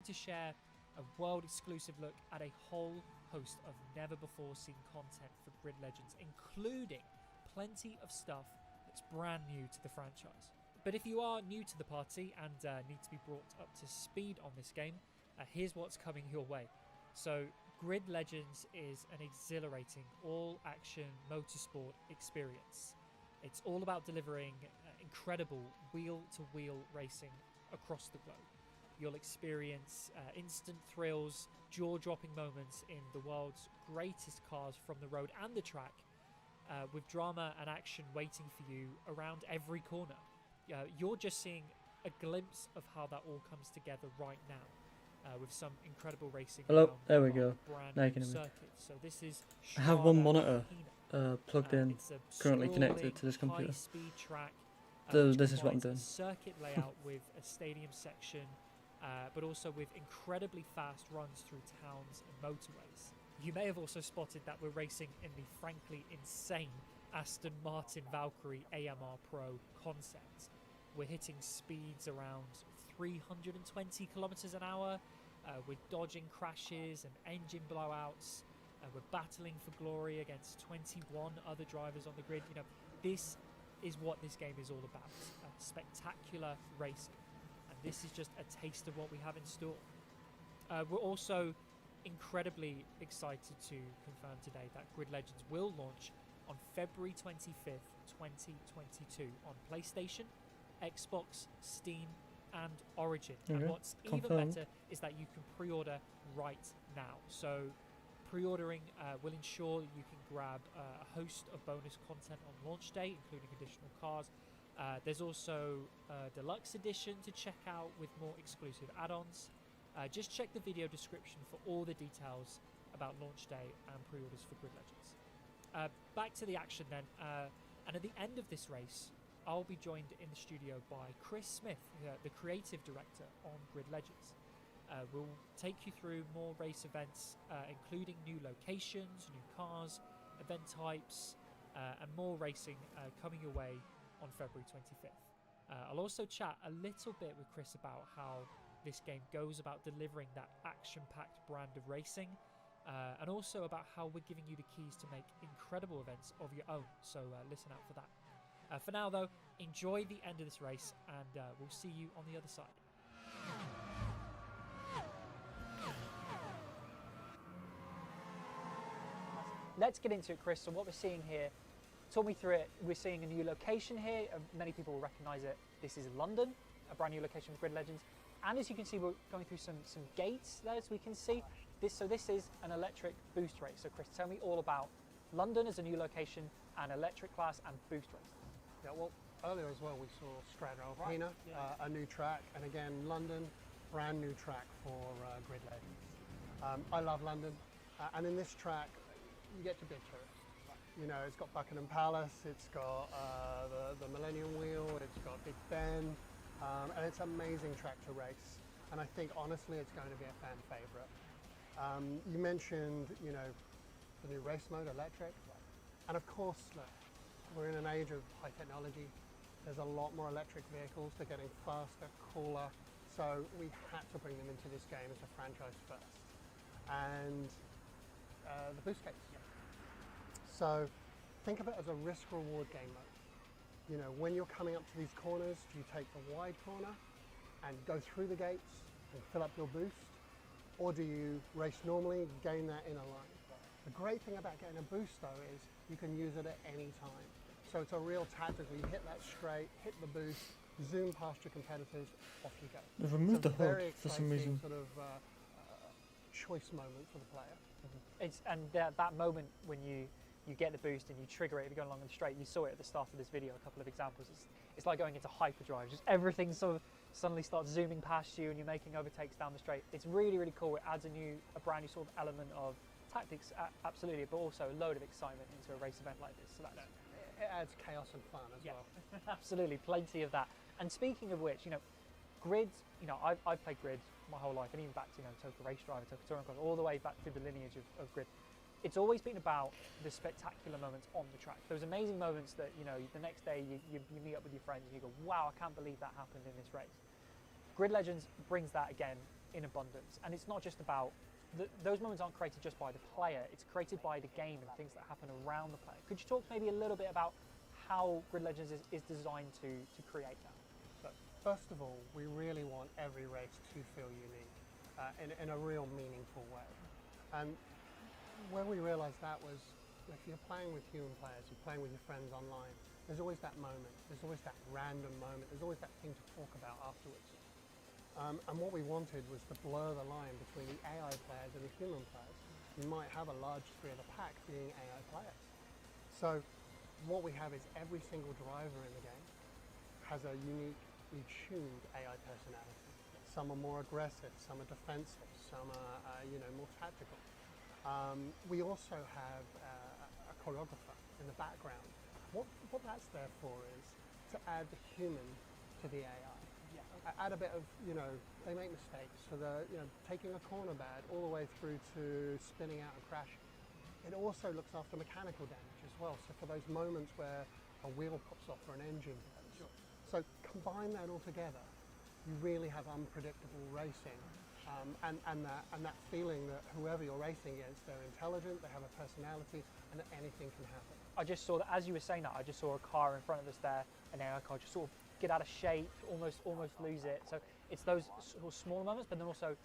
to share a world-exclusive look at a whole host of never-before-seen content for Grid Legends, including plenty of stuff that's brand new to the franchise. But if you are new to the party and need to be brought up to speed on this game, here's what's coming your way. So Grid Legends is an exhilarating all-action motorsport experience. It's all about delivering incredible wheel-to-wheel racing across the globe. You'll experience instant thrills, jaw-dropping moments in the world's greatest cars from the road and the track, with drama and action waiting for you around every corner. You're just seeing a glimpse of how that all comes together right now, with some incredible racing. Hello, there we go. Now you can hear me. So this is I have one monitor plugged in, currently connected to this computer. Track, this is what I'm doing. Circuit layout with a stadium section, but also with incredibly fast runs through towns and motorways. You may have also spotted that we're racing in the frankly insane Aston Martin Valkyrie AMR Pro concept. We're hitting speeds around 320 kilometers an hour. We're dodging crashes and engine blowouts. We're battling for glory against 21 other drivers on the grid. You know, this is what this game is all about. Spectacular racing. And this is just a taste of what we have in store. We're also incredibly excited to confirm today that Grid Legends will launch on February 25th, 2022 on PlayStation, Xbox, Steam, and Origin. Okay. And what's even better is that you can pre-order right now. So pre-ordering will ensure that you can grab a host of bonus content on launch day, including additional cars. There's also a deluxe edition to check out with more exclusive add-ons. Just check the video description for all the details about launch day and pre-orders for Grid Legends. Back to the action then, and at the end of this race, I'll be joined in the studio by Chris Smith, the creative director on Grid Legends. We'll take you through more race events, including new locations, new cars, event types, and more racing coming your way on February 25th. I'll also chat a little bit with Chris about how this game goes about delivering that action-packed brand of racing, and also about how we're giving you the keys to make incredible events of your own, so listen out for that. For now though, enjoy the end of this race, and we'll see you on the other side. Let's get into it, Chris. So what we're seeing here, talk me through it. We're seeing a new location here. Many people will recognise it. This is London, a brand new location for Grid Legends. And as you can see, we're going through some gates there, as we can see. This is an electric boost race. So Chris, tell me all about London as a new location, and electric class and boost race. Yeah, well, earlier as well we saw Strada Alpina, a new track, and again London, brand new track for Grid Legends. I love London, and in this track you get to be a tourist. You know, it's got Buckingham Palace, it's got the Millennium Wheel, it's got Big Ben, and it's an amazing track to race. And I think honestly it's going to be a fan favourite. You mentioned, you know, the new race mode, electric, and of course, look, we're in an age of high technology. There's a lot more electric vehicles. They're getting faster, cooler. So we had to bring them into this game as a franchise first. And the boost gates. So think of it as a risk-reward game mode. You know, when you're coming up to these corners, do you take the wide corner and go through the gates and fill up your boost? Or do you race normally, gain that inner line? The great thing about getting a boost though is you can use it at any time. So it's a real tactical. You hit that straight, hit the boost, zoom past your competitors, off you go. They've removed the hood for some reason. Sort of choice moment for the player. It's that moment when you get the boost and you trigger it if you're going along the straight. You saw it at the start of this video, a couple of examples. It's like going into hyperdrive. Just everything sort of suddenly starts zooming past you and you're making overtakes down the straight. It's really, really cool. It adds a brand new sort of element of tactics, absolutely, but also a load of excitement into a race event like this. So that's, it adds chaos and fun as well. Absolutely, plenty of that. And speaking of which, you know, Grid, you know, I've played Grid my whole life, and even back to, you know, Total Race Driver, Total Touring Car, all the way back through the lineage of Grid. It's always been about the spectacular moments on the track. Those amazing moments that, you know, the next day you meet up with your friends and you go, wow, I can't believe that happened in this race. Grid Legends brings that again in abundance. And it's not just about, those moments aren't created just by the player, it's created by the game and things that happen around the player. Could you talk maybe a little bit about how Grid Legends is designed to create that? So, first of all, we really want every race to feel unique in a real meaningful way. And where we realized that was, if you're playing with human players, you're playing with your friends online, there's always that moment, there's always that random moment, there's always that thing to talk about afterwards. And what we wanted was to blur the line between the AI players and the human players. You might have a large degree of the pack being AI players. So what we have is every single driver in the game has a uniquely tuned AI personality. Some are more aggressive, some are defensive, some are more tactical. We also have a choreographer in the background. What that's there for is to add the human to the AI. Add a bit of, they make mistakes. So taking a corner bad all the way through to spinning out and crashing. It also looks after mechanical damage as well. So for those moments where a wheel pops off or an engine goes. So combine that all together, you really have unpredictable racing. And that feeling that whoever you're racing against, they're intelligent, they have a personality, and that anything can happen. I just saw that, as you were saying that, I just saw a car in front of us there, an AI car, just sort of get out of shape, almost lose it. So it's those sort of smaller moments, but then also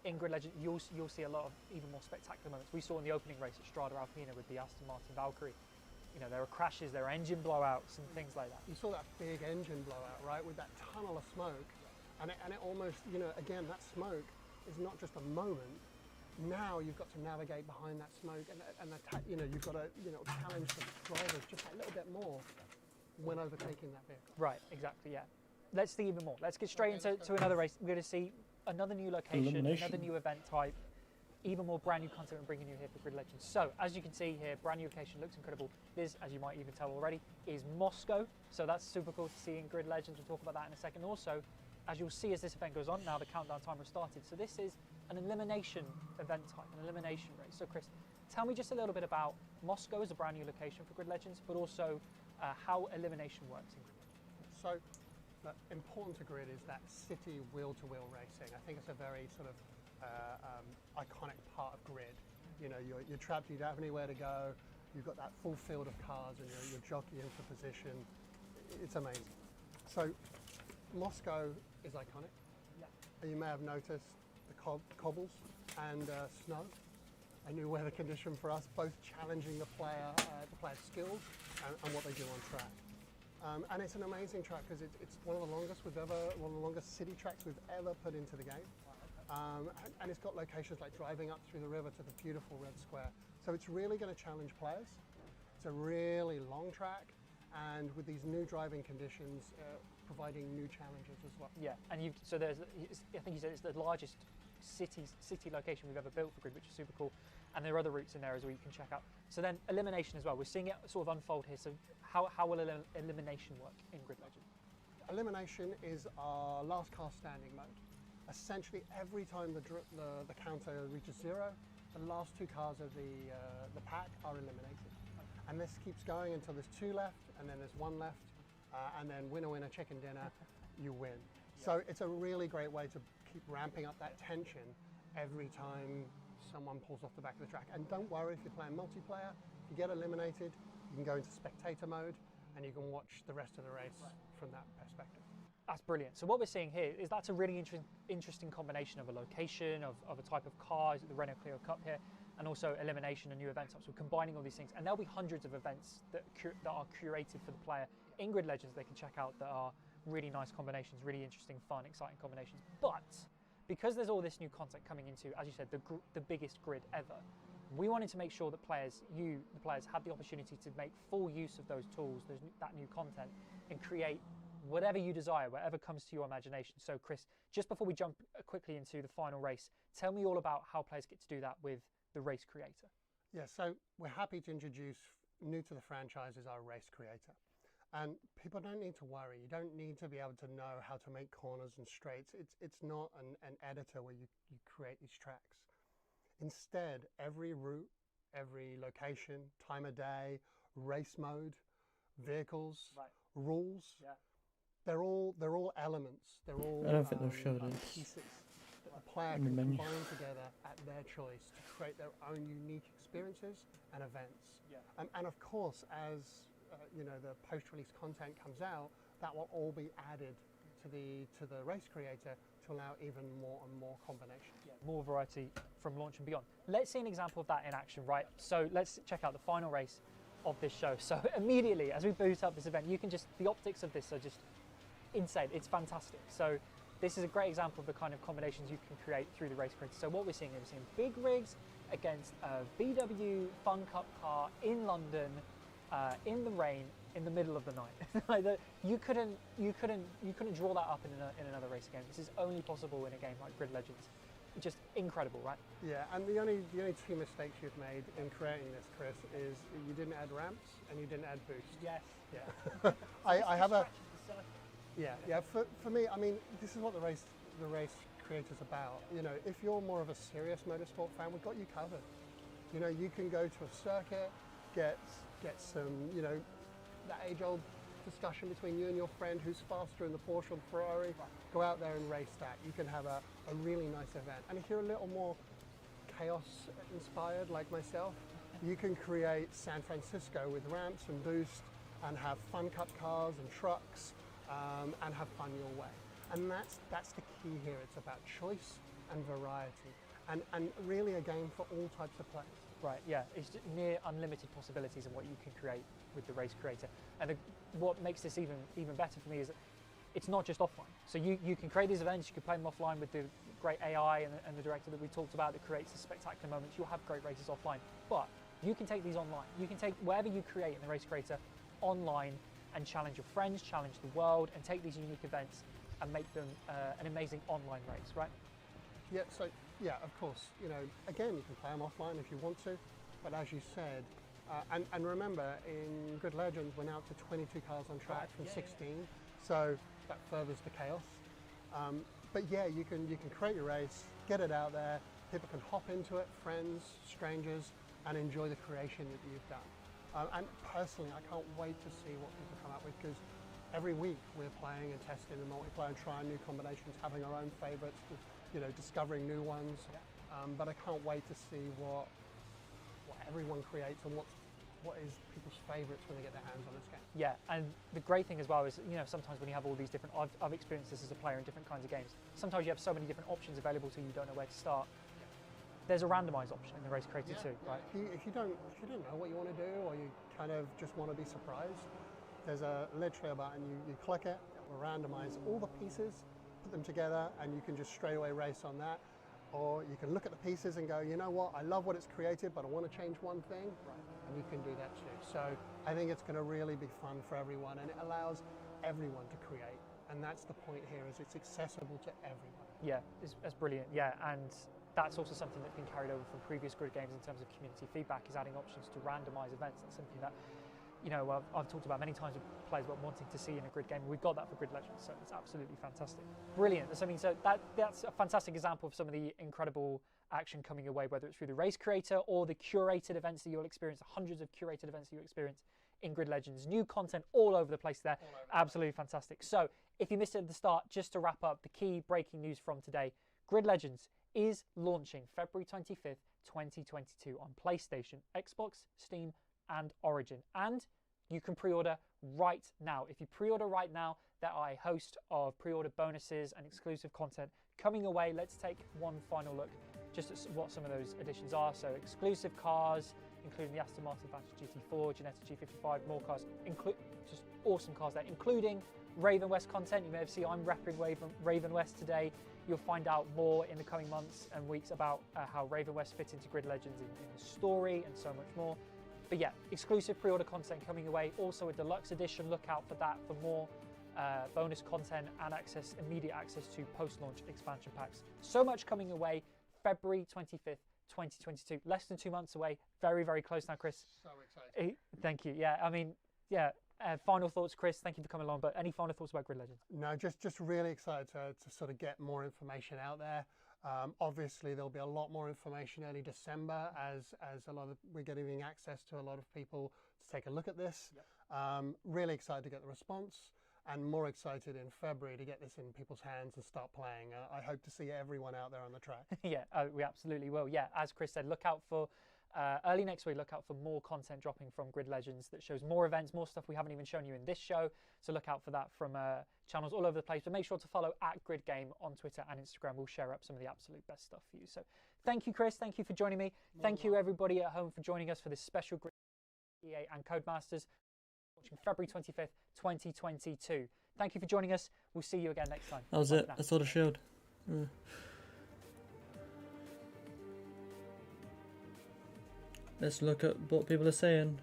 in Grid Legend, you'll see a lot of even more spectacular moments. We saw in the opening race at Strada Alpina with the Aston Martin Valkyrie. There are crashes, there are engine blowouts and things like that. You saw that big engine blowout, right, with that tunnel of smoke, and it almost, again, that smoke is not just a moment. Now you've got to navigate behind that smoke, and you've got to challenge the drivers just a little bit more when overtaking that vehicle. Right, exactly, yeah. Let's see even more. Let's get straight into another race. We're going to see another new location, another new event type, even more brand new content we're bringing you here for Grid Legends. So, as you can see here, brand new location, looks incredible. This, as you might even tell already, is Moscow. So that's super cool to see in Grid Legends. We'll talk about that in a second. Also, as you'll see as this event goes on, now the countdown timer has started. So this is an elimination event type, an elimination race. So Chris, tell me just a little bit about Moscow as a brand new location for Grid Legends, but also how elimination works in Grid Legends. So, important to Grid is that city wheel-to-wheel racing. I think it's a very sort of iconic part of Grid. You're trapped, you don't have anywhere to go, you've got that full field of cars and you're jockeying for position. It's amazing. So, Moscow is iconic. Yeah. You may have noticed the cobbles and snow, a new weather condition for us, both challenging the player's skills and what they do on track. And it's an amazing track because it's one of the longest city tracks we've ever put into the game. And it's got locations like driving up through the river to the beautiful red square. So it's really going to challenge players. It's a really long track, and with these new driving conditions, providing new challenges as well. Yeah, and I think you said it's the largest city location we've ever built for Grid, which is super cool. And there are other routes in there as well you can check out. So then elimination as well. We're seeing it sort of unfold here. So how will elimination work in Grid Legend? Elimination is our last car standing mode. Essentially, every time the counter reaches zero, the last two cars of the pack are eliminated. And this keeps going until there's two left, and then there's one left, and then winner, chicken dinner, you win. So it's a really great way to keep ramping up that tension every time someone pulls off the back of the track. And don't worry if you're playing multiplayer, if you get eliminated, you can go into Spectator Mode, and you can watch the rest of the race from that perspective. That's brilliant. So what we're seeing here is that's a really interesting combination of a location, of a type of car, the Renault Clio Cup here, and also elimination and new event types. We're combining all these things, and there'll be hundreds of events that are curated for the player in Grid Legends they can check out that are really nice combinations, really interesting, fun, exciting combinations. But because there's all this new content coming into, as you said, the biggest grid ever, we wanted to make sure that the players had the opportunity to make full use of those tools, that new content, and create whatever you desire, whatever comes to your imagination. So Chris, just before we jump quickly into the final race, tell me all about how players get to do that with the race creator. Yeah, so we're happy to introduce, new to the franchise, is our race creator. And people don't need to worry. You don't need to be able to know how to make corners and straights. It's not an editor where you create these tracks. Instead, every route, every location, time of day, race mode, vehicles, rules, they're all elements. They're all I don't think they've showed it. pieces a player can combine together at their choice to create their own unique experiences and events. And of course, as you know, the post-release content comes out, that will all be added to the race creator to allow even more and more combinations. More variety from launch and beyond. Let's see an example of that in action, right? So let's check out the final race of this show. So immediately as we boot up this event, you can just, the optics of this are just insane. It's fantastic. So this is a great example of the kind of combinations you can create through the race creator. So what we're seeing big rigs against a VW Fun Cup car in London, in the rain, in the middle of the night. You couldn't draw that up in another race game. This is only possible in a game like Grid Legends. Just incredible, right? Yeah, and the only two mistakes you've made in creating this, Chris, is you didn't add ramps and you didn't add boost. Yes. Yeah. I have a. Yeah. For me, I mean, this is what the race creator's about. You know, if you're more of a serious motorsport fan, we've got you covered. You know, you can go to a circuit, get some, you know, that age-old discussion between you and your friend who's faster in the Porsche or the Ferrari. Go out there and race that. You can have a really nice event. And if you're a little more chaos inspired like myself, you can create San Francisco with ramps and boost and have Fun Cup cars and trucks and have fun your way. And that's the key here. It's about choice and variety and really a game for all types of players. Right, yeah, it's near unlimited possibilities of what you can create with the race creator. And what makes this even better for me is that it's not just offline. So you can create these events, you can play them offline with the great AI and the director that we talked about that creates the spectacular moments. You'll have great races offline, but you can take these online. You can take whatever you create in the race creator online and challenge your friends, challenge the world, and take these unique events and make them an amazing online race, right? Yeah, so, yeah, of course, you know, again, you can play them offline if you want to, but as you said, and remember, in Grid Legends, we're now up to 22 cars on track from 16, so that furthers the chaos. But yeah, you can create your race, get it out there, people can hop into it, friends, strangers, and enjoy the creation that you've done. And personally, I can't wait to see what people come up with, because every week we're playing and testing the multiplayer and trying new combinations, having our own favorites, you know, discovering new ones. But I can't wait to see what everyone creates and what is people's favorites when they get their hands on this game. Yeah, and the great thing as well is, you know, sometimes when you have all these different, I've experienced this as a player in different kinds of games. Sometimes you have so many different options available to you, you don't know where to start. There's a randomize option in the race creator too, right? If you don't know what you want to do, or you kind of just want to be surprised, there's literally a button, you click it, it will randomize all the pieces, put them together, and you can just straight away race on that. Or you can look at the pieces and go, you know what, I love what it's created, but I want to change one thing, and you can do that too. So I think it's going to really be fun for everyone, and it allows everyone to create. And that's the point here, is it's accessible to everyone. Yeah, that's brilliant. Yeah, and that's also something that's been carried over from previous Grid games in terms of community feedback, is adding options to randomize events. That's something that, you know, I've talked about many times with players about wanting to see in a Grid game. We've got that for Grid Legends, so it's absolutely fantastic. Brilliant. So that's a fantastic example of some of the incredible action coming your way, whether it's through the race creator or the curated events that you'll experience, hundreds of curated events that you'll experience in Grid Legends. New content all over the place there. Absolutely fantastic. So if you missed it at the start, just to wrap up, the key breaking news from today, Grid Legends is launching February 25th, 2022 on PlayStation, Xbox, Steam, and Origin. And you can pre-order right now. If you pre-order right now, there are a host of pre-order bonuses and exclusive content coming away. Let's take one final look just at what some of those additions are. So exclusive cars, including the Aston Martin Vantage GT4, Ginetta G55, more cars, just awesome cars there, including Raven West content. You may have seen I'm repping Raven West today. You'll find out more in the coming months and weeks about how Raven West fits into Grid Legends in the story and so much more. But yeah, exclusive pre-order content coming away. Also a deluxe edition, look out for that for more bonus content and immediate access to post-launch expansion packs. So much coming away, February 25th, 2022. Less than 2 months away. Very, very close now, Chris. So exciting. Thank you. Yeah, I mean, yeah. Final thoughts, Chris. Thank you for coming along. But any final thoughts about Grid Legends? No, just really excited to sort of get more information out there. Obviously, there'll be a lot more information early December as we're getting access to a lot of people to take a look at this. Yep. Really excited to get the response. and more excited in February to get this in people's hands and start playing. I hope to see everyone out there on the track. Yeah, we absolutely will. Yeah, as Chris said, look out for early next week, look out for more content dropping from Grid Legends that shows more events, more stuff we haven't even shown you in this show. So look out for that from channels all over the place. But make sure to follow @GridGame on Twitter and Instagram. We'll share up some of the absolute best stuff for you. So thank you, Chris. Thank you for joining me. Thank you, everybody at home, for joining us for this special Grid EA and Codemasters watching February 25th, 2022. Thank you for joining us. We'll see you again next time. That was it. That's all I showed. Let's look at what people are saying.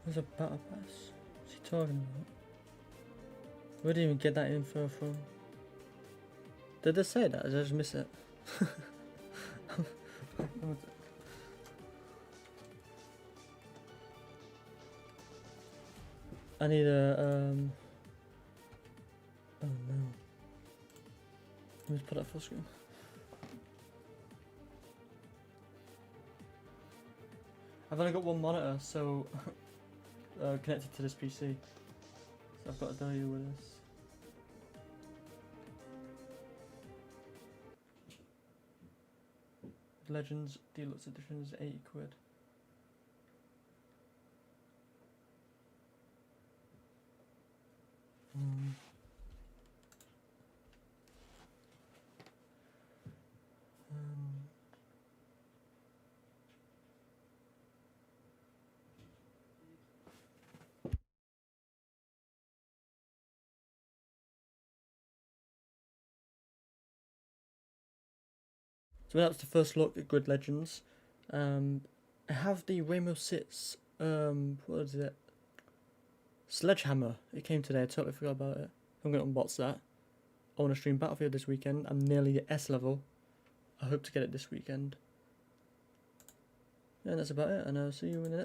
There's a battle pass. What's he talking about? Where did he even get that info from? Did they say that? Or did I just miss it? I need a oh no. Let me just put that full screen. I've only got one monitor, so connected to this PC. So I've got to deal with this. Legends Deluxe Edition is £80. So that's the first look at Grid Legends. I have the Rainbow Six, what is it? Sledgehammer. It came today, I totally forgot about it. I'm going to unbox that. I want to stream Battlefield this weekend. I'm nearly at S level. I hope to get it this weekend. And that's about it, and I'll see you in the next